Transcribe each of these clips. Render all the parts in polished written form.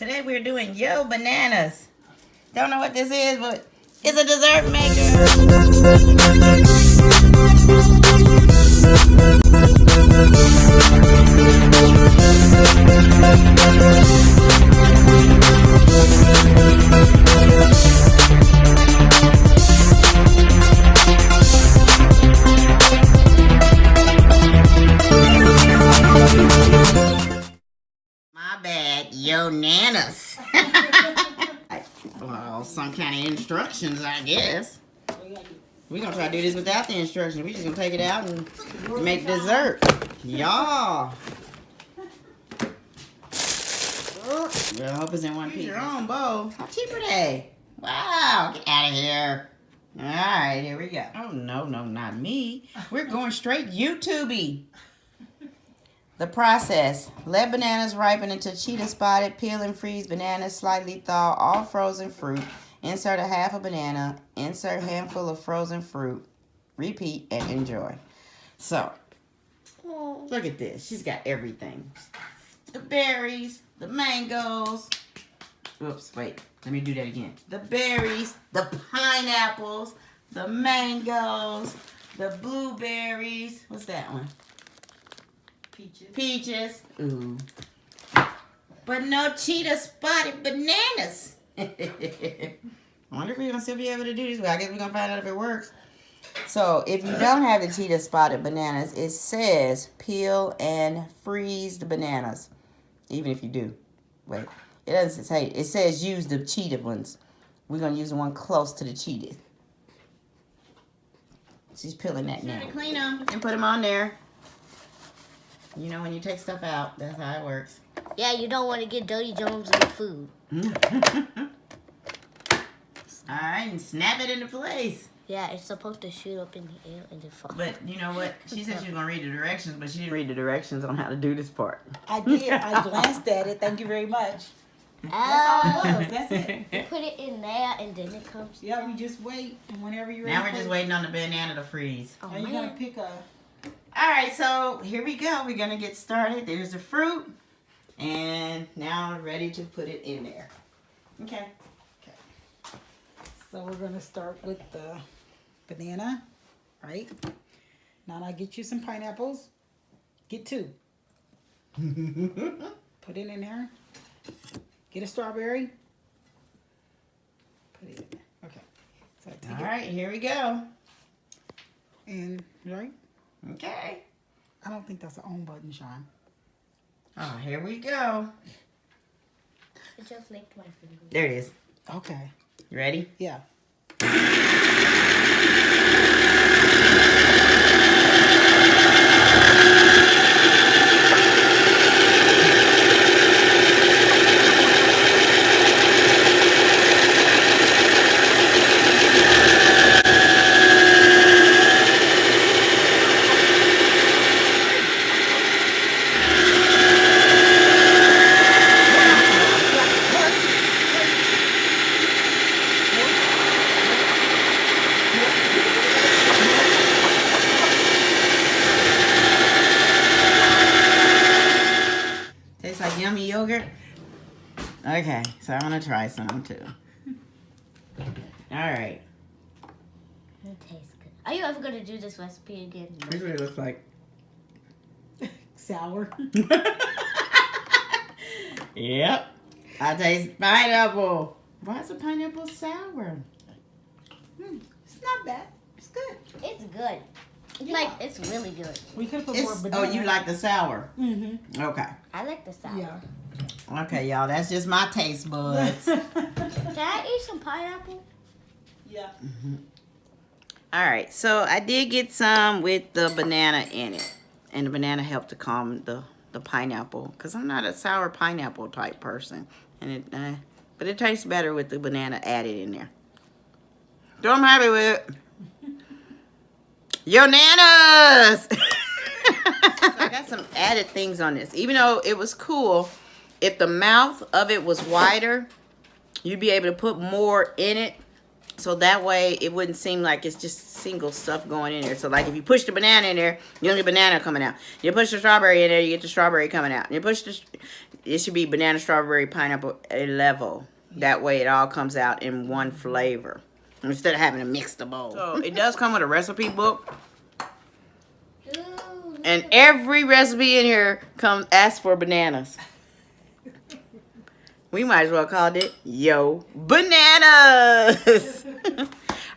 Today we're doing YoBananas. Don't know what this is, but it's a dessert maker. My bad, YoNanas. Well, some kind of instructions, I guess. We're gonna try to do this without the instructions. We're just gonna take it out and make dessert. Y'all. Well, I hope it's in one piece. Your own bowl. How cheap are they? Wow, get out of here. All right, here we go. Oh, no, not me. We're going straight YouTube-y. The process. Let bananas ripen until cheetah spotted. Peel and freeze bananas. Slightly thaw all frozen fruit. Insert a half a banana. Insert handful of frozen fruit. Repeat and enjoy. So, look at this. She's got everything. The berries, the mangoes. Oops, wait. Let me do that again. The berries, the pineapples, the mangoes, the blueberries. What's that one? Peaches. Ooh. But no cheetah spotted bananas. I wonder if we're going to still be able to do this. Well, I guess we're going to find out if it works. So, if you don't have the cheetah spotted bananas, it says peel and freeze the bananas. Even if you do. Wait. It doesn't say. It says use the cheetah ones. We're going to use the one close to the cheetah. She's peeling that now. Clean them and put them on there. You know, when you take stuff out, that's how it works. Yeah, you don't want to get dirty germs in your food. All right, and snap it into place. Yeah, it's supposed to shoot up in the air and then fall. But you know what? She said she was going to read the directions, but she didn't read the directions on how to do this part. I did. I glanced at it. Thank you very much. That's all it was. That's it. You put it in there and then it comes. Yeah, we just wait. And whenever you're ready. Now we're just waiting on the banana to freeze. Oh, Are you going to pick a... All right, so here we go. We're going to get started. There's the fruit. And now I'm ready to put it in there. Okay. So we're going to start with the banana, right? Now I get you some pineapples. Get 2. Put it in there. Get a strawberry. Put it in there. Okay. So take All right, here we go. And, right? Okay. I don't think that's the on button, Sean. Oh, here we go. It just licked my finger. There it is. Okay. You ready? Yeah. Tastes like yummy yogurt. Okay, so I'm gonna try some too. All right. It tastes good. Are you ever going to do this recipe again? Here's what it looks like. Sour. Yep. I taste pineapple. Why is the pineapple sour? It's not bad. It's good. It's good. Yeah. Like, it's really good. We could put more banana. Oh, you like the sour? Mm-hmm. Okay. I like the sour. Yeah. Okay, y'all. That's just my taste buds. Can I eat some pineapple? Yeah. All right. So I did get some with the banana in it. And the banana helped to calm the pineapple. Because I'm not a sour pineapple type person. And but it tastes better with the banana added in there. So I'm happy with it. YoNanas! I got some added things on this. Even though it was cool, if the mouth of it was wider, you'd be able to put more in it. So that way it wouldn't seem like it's just single stuff going in there. So like if you push the banana in there, you don't get banana coming out. You push the strawberry in there, you get the strawberry coming out. You push the it should be banana, strawberry, pineapple, a level. That way it all comes out in one flavor instead of having to mix the bowl. So it does come with a recipe book. Ooh, And every recipe in here asks for bananas. We might as well call it YoNanas.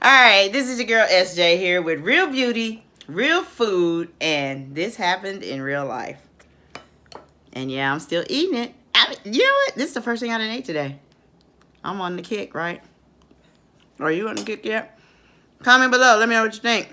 Alright, this is your girl SJ here with real beauty, real food, and this happened in real life. And yeah, I'm still eating it. You know what? This is the first thing I done ate today. I'm on the kick, right? Are you on the kick yet? Comment below. Let me know what you think.